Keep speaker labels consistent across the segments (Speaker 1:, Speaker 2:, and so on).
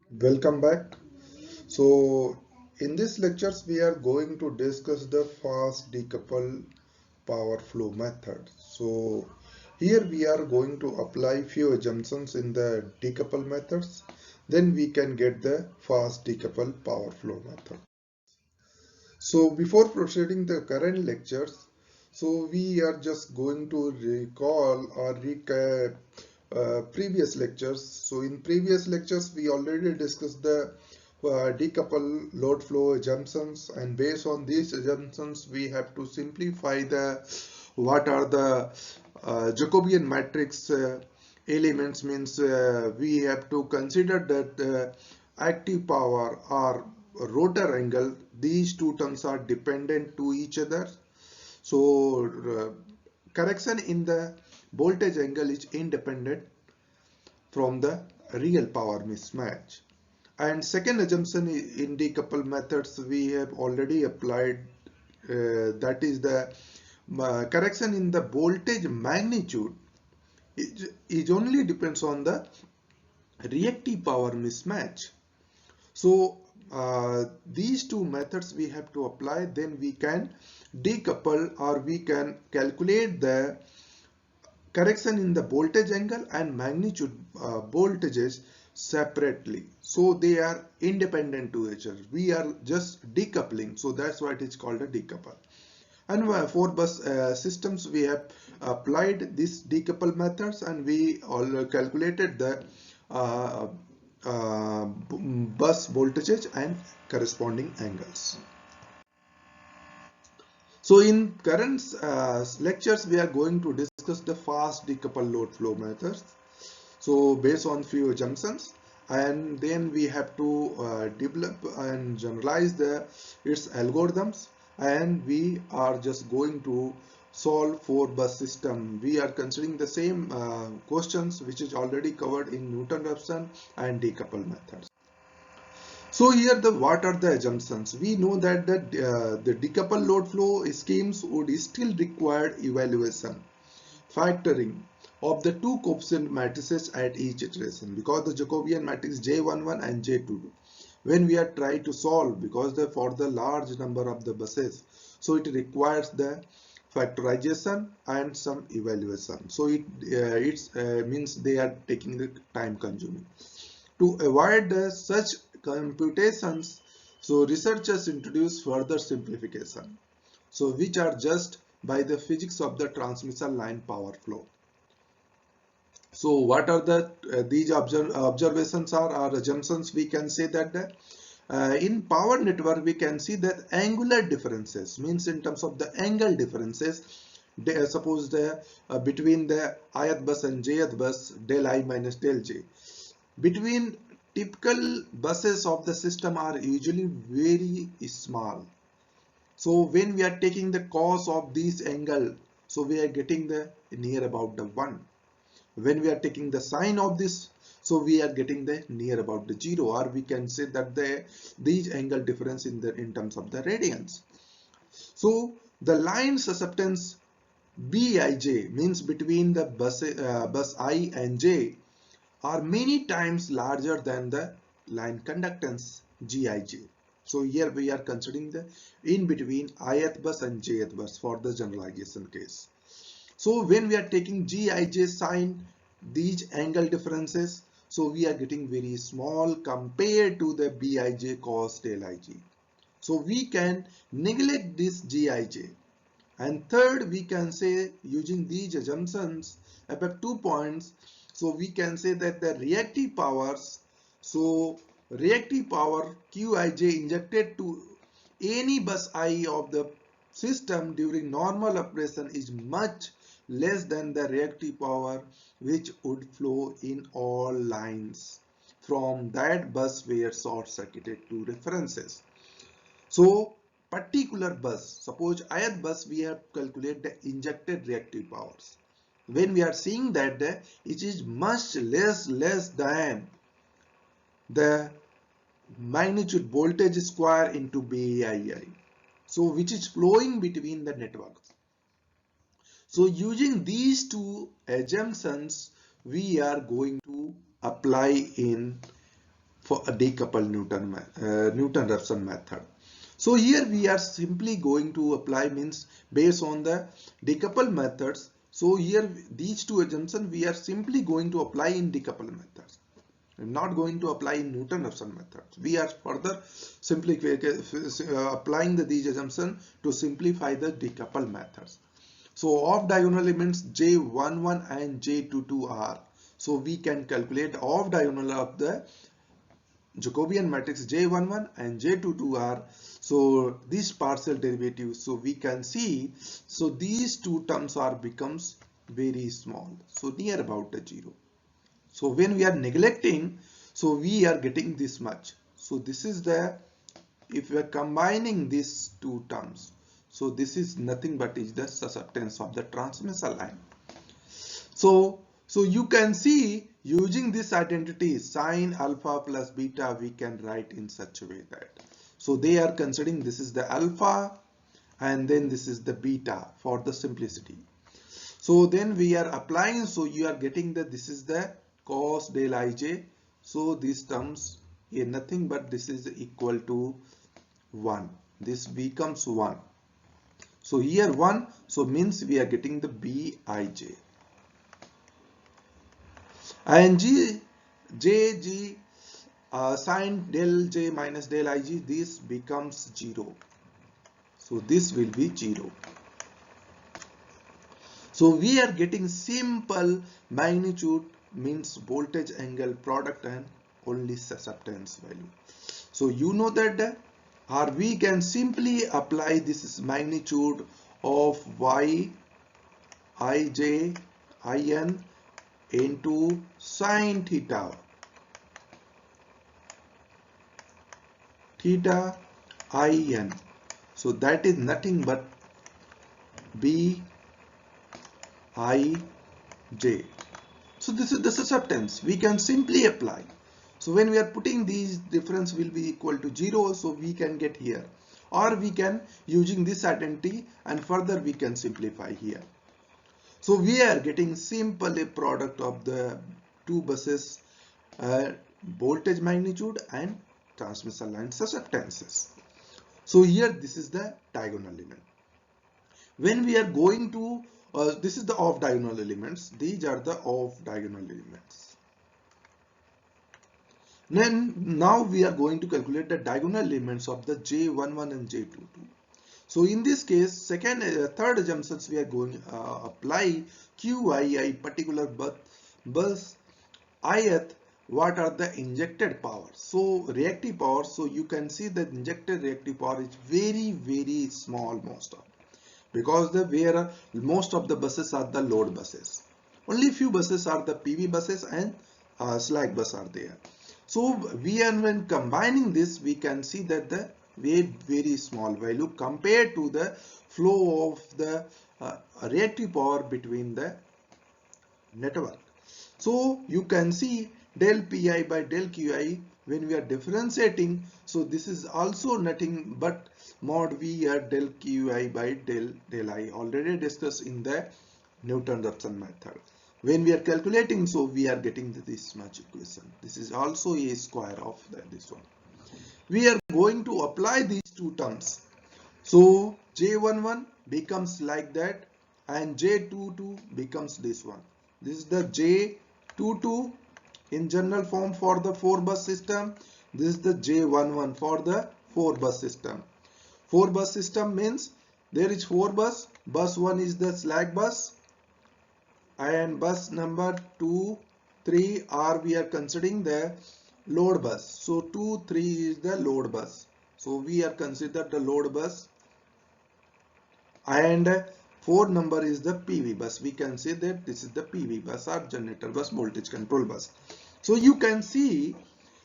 Speaker 1: Welcome back. So, in this lectures, we are going to discuss the fast decouple power flow method. So, here we are going to apply few assumptions in the decouple methods. Then we can get the fast decouple power flow method. So, before proceeding the current lectures, so we are just going to recall or recap previous lectures. So in previous lectures, we already discussed the decouple load flow assumptions, and based on these assumptions, we have to simplify the what are the Jacobian matrix elements. Means we have to consider that active power or rotor angle, these two terms are dependent to each other. So correction in the voltage angle is independent from the real power mismatch. And second assumption in decouple methods we have already applied, that is the correction in the voltage magnitude is only depends on the reactive power mismatch. So these two methods we have to apply, then we can decouple or we can calculate the correction in the voltage angle and magnitude voltages separately. So they are independent to each other. We are just decoupling. So that's why it is called a decouple. And for bus systems, we have applied this decouple methods and we all calculated the uh, bus voltages and corresponding angles. So in current lectures, we are going to discuss the fast decouple load flow methods. So based on few assumptions, and then we have to develop and generalize its algorithms, and we are just going to solve for bus system. We are considering the same questions which is already covered in Newton-Raphson and decouple methods. So here the what are the assumptions? We know that the decoupled load flow schemes would still require evaluation, factoring of the two coefficient matrices at each iteration, because the Jacobian matrix J11 and J22, when we are trying to solve, because for the large number of the buses, so it requires the factorization and some evaluation. So it means they are taking the time consuming. To avoid such computations, so researchers introduce further simplification, so which are just by the physics of the transmission line power flow. So what are these observations are or assumptions? We can say that in power network we can see that angular differences, means in terms of the angle differences, suppose between the ith bus and jth bus, del I minus del j, between typical buses of the system are usually very small. So when we are taking the cos of this angle, so we are getting the near about the 1. When we are taking the sine of this, so we are getting the near about the 0, or we can say that these angle difference in terms of the radians. So the line susceptance Bij, means between the bus I and J, are many times larger than the line conductance Gij. So here we are considering the in between ith bus and jth bus for the generalization case. So when we are taking Gij sine these angle differences, so we are getting very small compared to the Bij cos del Ig. So we can neglect this Gij. And third, we can say using these assumptions above 2 points, so we can say that the reactive powers, so reactive power Qij injected to any bus I of the system during normal operation is much less than the reactive power which would flow in all lines from that bus where short circuited to references. So particular bus, suppose ith bus, we have calculated the injected reactive powers. When we are seeing that it is much less than the magnitude voltage square into BAI, so which is flowing between the networks. So using these two assumptions, we are going to apply in for a decoupled Newton-Raphson method. So here we are simply going to apply, means based on the decoupled methods. So here these two assumptions we are simply going to apply in decoupled methods. We're not going to apply in Newton-Raphson methods. We are further simply applying these assumptions to simplify the decoupled methods. So off diagonal elements J11 and J22 are. So we can calculate off diagonal of the Jacobian matrix J11 and J22 are. So these partial derivatives, so we can see, so these two terms are becomes very small, so near about the zero. So when we are neglecting, so we are getting this much. So this is the, if we are combining these two terms, so this is nothing but is the susceptance of the transversal line. So you can see, using this identity sine alpha plus beta, we can write in such a way that, so they are considering this is the alpha and then this is the beta for the simplicity. So then we are applying, so you are getting that this is the cos del ij. So these terms here nothing but this is equal to 1. This becomes 1. So here 1, so means we are getting the bij. And G sine del j minus del ig, this becomes 0. So this will be 0. So we are getting simple magnitude, means voltage angle product and only susceptance value. So you know that, or we can simply apply this magnitude of y ij in into sine theta in. So that is nothing but b I j. So this is the susceptance. We can simply apply. So when we are putting these, difference will be equal to 0. So we can get here, or we can using this identity and further we can simplify here. So we are getting simple a product of the two buses, voltage magnitude and transversal line susceptances. So here this is the diagonal element. When we are going to this is the off diagonal elements. These are the off diagonal elements. Then now we are going to calculate the diagonal elements of the J11 and J22. So in this case, third assumptions we are going apply QII particular bus ith. What are the injected power? So reactive power. So you can see that injected reactive power is very small most of. Because where most of the buses are the load buses. Only few buses are the PV buses and slack bus are there. So when combining this, we can see that the very small value compared to the flow of the reactive power between the network. So you can see del Pi by del Qi when we are differentiating. So this is also nothing but mod V are del Qi by del I, already discussed in the Newton-Raphson method. When we are calculating, so we are getting this much equation. This is also a square of this one. We are going to apply these two terms. So J11 becomes like that and J22 becomes this one. This is the J22 in general form for the 4-bus system. This is the J11 for the 4-bus system. 4-bus system means there is 4 bus. Bus 1 is the slack bus and bus number 2, 3 are we are considering the load bus. So 2, 3 is the load bus. So we are considered the load bus and 4 number is the PV bus. We can say that this is the PV bus or generator bus, voltage control bus. So you can see,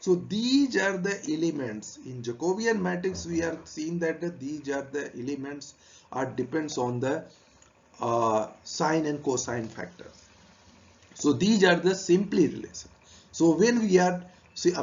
Speaker 1: so these are the elements in Jacobian matrix. We are seeing that these are the elements are depends on the sine and cosine factor. So these are the simply relation. So when we are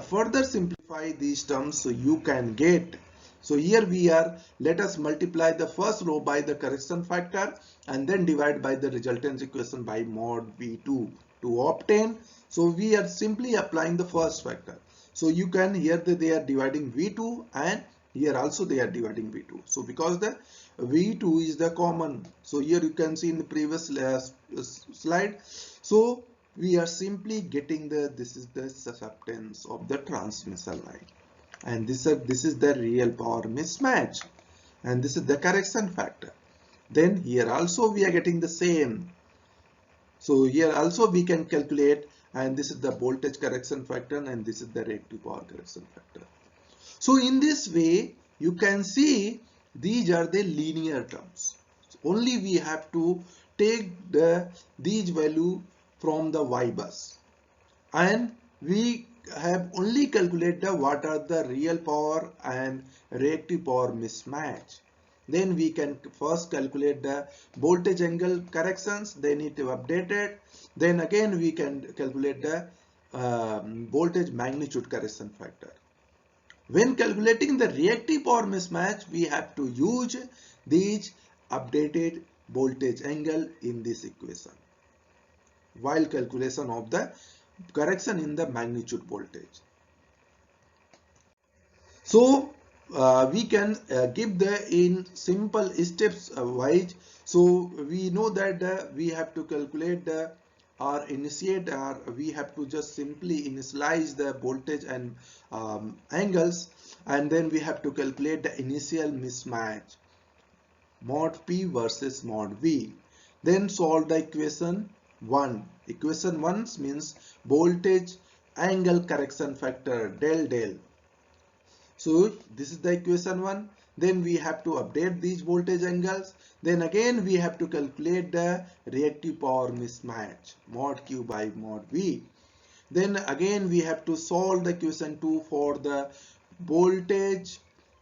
Speaker 1: further simplify these terms, so you can get, so here we are, let us multiply the first row by the correction factor and then divide by the resultance equation by mod V2 to obtain. So we are simply applying the first factor. So you can here they are dividing V2 and here also they are dividing V2. So because the V2 is the common, so here you can see in the previous slide. So we are simply getting this is the susceptance of the transmission line, and this is the real power mismatch, and this is the correction factor. Then here also we are getting the same. So here also we can calculate, and this is the voltage correction factor and this is the reactive power correction factor. So in this way you can see these are the linear terms. So only we have to take these value from the Y bus, and we have only calculated what are the real power and reactive power mismatch. Then we can first calculate the voltage angle corrections, they need to update it. Then again we can calculate the voltage magnitude correction factor. When calculating the reactive power mismatch, we have to use these updated voltage angle in this equation while calculation of the correction in the magnitude voltage. So we can give the in simple steps wise. So we know that we have to calculate the or initiate, or we have to just simply initialize the voltage and angles, and then we have to calculate the initial mismatch mod P versus mod V. Then solve the equation 1. Equation 1 means voltage angle correction factor del del. So this is the equation 1. Then we have to update these voltage angles. Then again we have to calculate the reactive power mismatch mod Q by mod V. Then again we have to solve the equation 2 for the voltage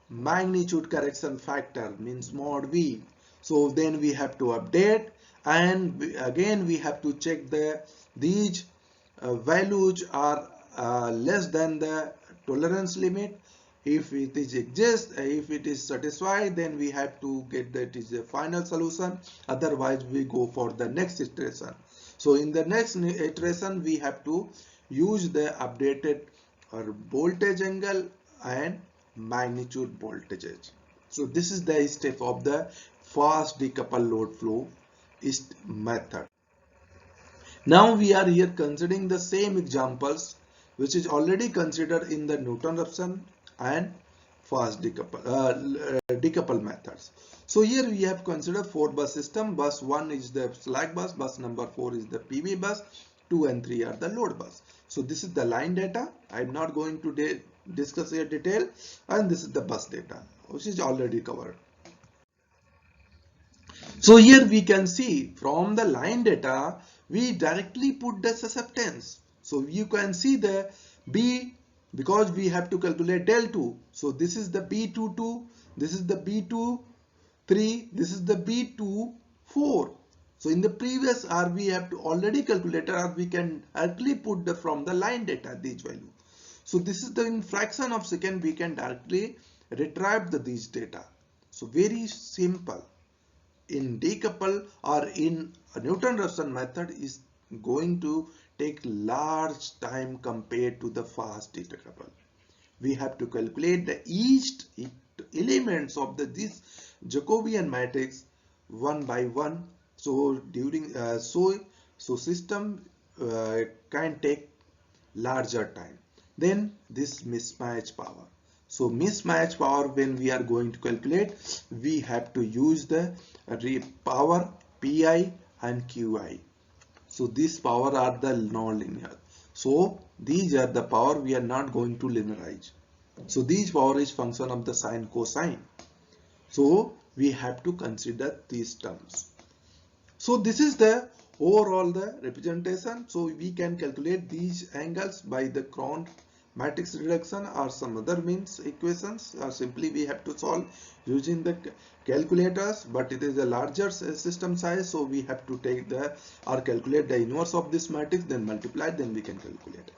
Speaker 1: magnitude correction factor means mod V. So then we have to update, and again we have to check these values are less than the tolerance limit. If it is if it is satisfied, then we have to get that is a final solution. Otherwise we go for the next iteration. So in the next iteration we have to use the updated voltage angle and magnitude voltages. So this is the step of the fast decoupled load flow method. Now we are here considering the same examples which is already considered in the Newton-Raphson and fast decouple methods. So here we have considered 4-bus system. Bus 1 is the slack bus, bus number 4 is the PV bus, 2 and 3 are the load bus. So this is the line data. I am not going to discuss here detail, and this is the bus data which is already covered. So here we can see from the line data we directly put the susceptance. So you can see the B, because we have to calculate del 2. So this is the B22, this is the B23, this is the B24. So in the previous R we have to already calculated, or we can directly put from the line data these value. So this is the in fraction of second we can directly retrieve these data. So very simple. In decouple or in a Newton-Raphson method is going to take large time compared to the fast decouple. We have to calculate the each elements of this Jacobian matrix one by one. So during so system can take larger time. Then this mismatch power. So mismatch power, when we are going to calculate, we have to use the power Pi and Qi. So these power are the non-linear. So these are the power we are not going to linearize. So these power is function of the sine cosine. So we have to consider these terms. So this is the overall the representation. So we can calculate these angles by the Coulomb matrix reduction or some other means equations, or simply we have to solve using the calculators, but it is a larger system size, so we have to take the or calculate the inverse of this matrix, then multiply, then we can calculate it.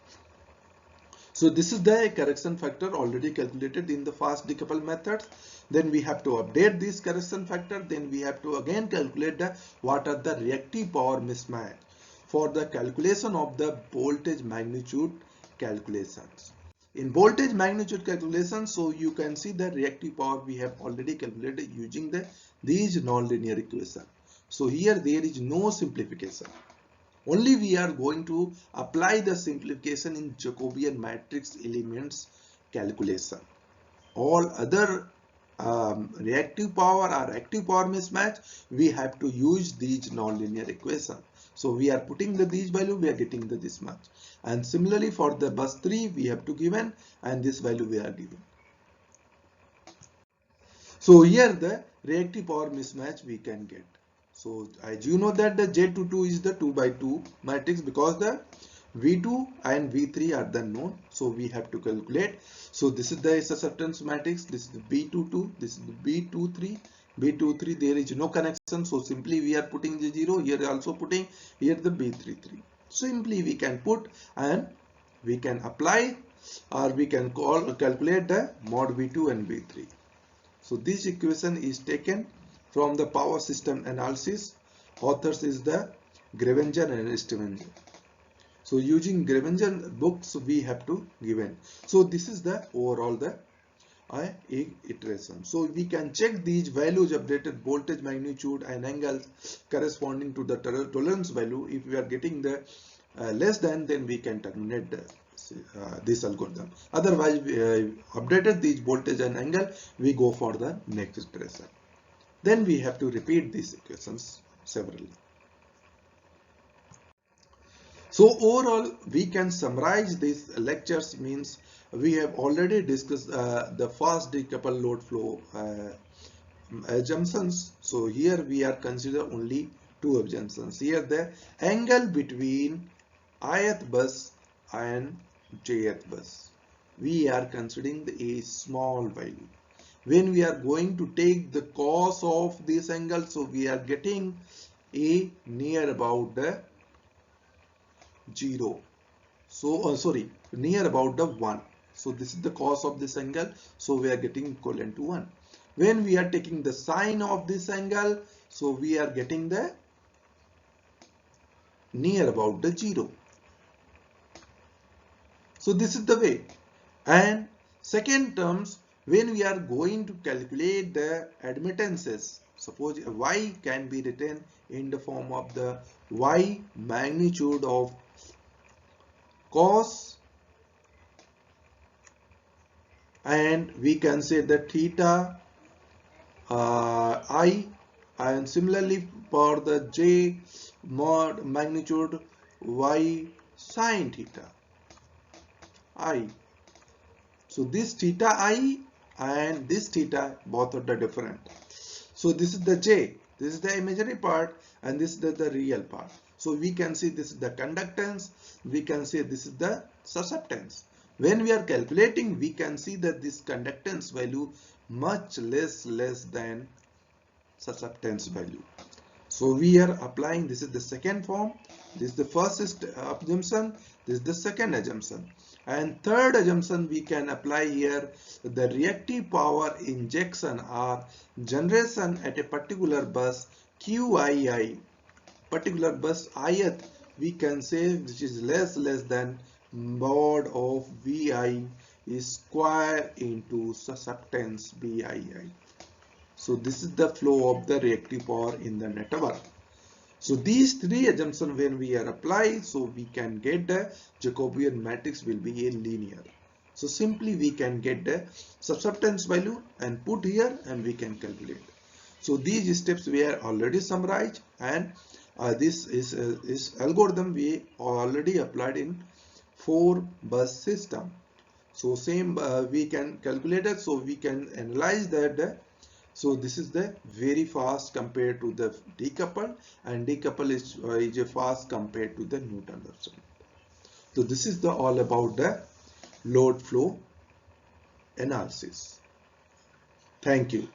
Speaker 1: So this is the correction factor already calculated in the fast decouple method. Then we have to update this correction factor, then we have to again calculate what are the reactive power mismatch for the calculation of the voltage magnitude calculations. In voltage magnitude calculation, so you can see the reactive power we have already calculated using these nonlinear equation. So here there is no simplification. Only we are going to apply the simplification in Jacobian matrix elements calculation. All other reactive power or active power mismatch, we have to use these nonlinear equation. So we are putting these value, we are getting this much. And similarly for the bus 3, we have to given, and this value we are given. So here the reactive power mismatch we can get. So as you know that the J22 is the 2 by 2 matrix, because the V2 and V3 are the known. So we have to calculate. So this is the susceptance matrix. This is the B22. This is the B23. B23, there is no connection. So simply we are putting the 0. Here also putting. Here the B33. Simply we can put and we can apply, or we can calculate the mod V2 and V3. So this equation is taken from the power system analysis. Authors is the Grevenger and Stavanger. So using Grevenger books we have to given. So this is the overall the iteration. So we can check these values updated voltage magnitude and angles corresponding to the tolerance value. If we are getting the less than, then we can terminate this algorithm. Otherwise, updated these voltage and angle, we go for the next iteration. Then we have to repeat these equations severally. So overall, we can summarize these lectures. Means we have already discussed the fast decoupled load flow assumptions. So here we are consider only two assumptions. Here the angle between ith bus and jth bus, we are considering a small value. When we are going to take the cos of this angle, so we are getting a near about the 0. So near about the 1. So this is the cos of this angle. So we are getting equivalent to 1. When we are taking the sine of this angle, so we are getting the near about the 0. So this is the way. And second terms, when we are going to calculate the admittances, suppose y can be written in the form of the y magnitude of cos, and we can say the theta I, and similarly for the j mod magnitude y sine theta I. So this theta I and this theta, both are the different. So this is the j, this is the imaginary part, and this is the real part. So we can see this is the conductance, we can say this is the susceptance. When we are calculating, we can see that this conductance value much less than susceptance value. So we are applying, this is the second form, this is the first assumption, this is the second assumption. And third assumption we can apply here, the reactive power injection or generation at a particular bus QII, particular bus ith, we can say which is less than mod of VI is square into susceptance BII. So this is the flow of the reactive power in the network. So these three assumptions when we are applied, so we can get the Jacobian matrix will be a linear. So simply we can get the susceptance value and put here, and we can calculate. So these steps we are already summarized, and this is algorithm we already applied in 4 bus system. So same we can calculate it, so we can analyze that. So this is the very fast compared to the decoupled, and decoupled is fast compared to the Newton-Raphson. So this is the all about the load flow analysis. Thank you.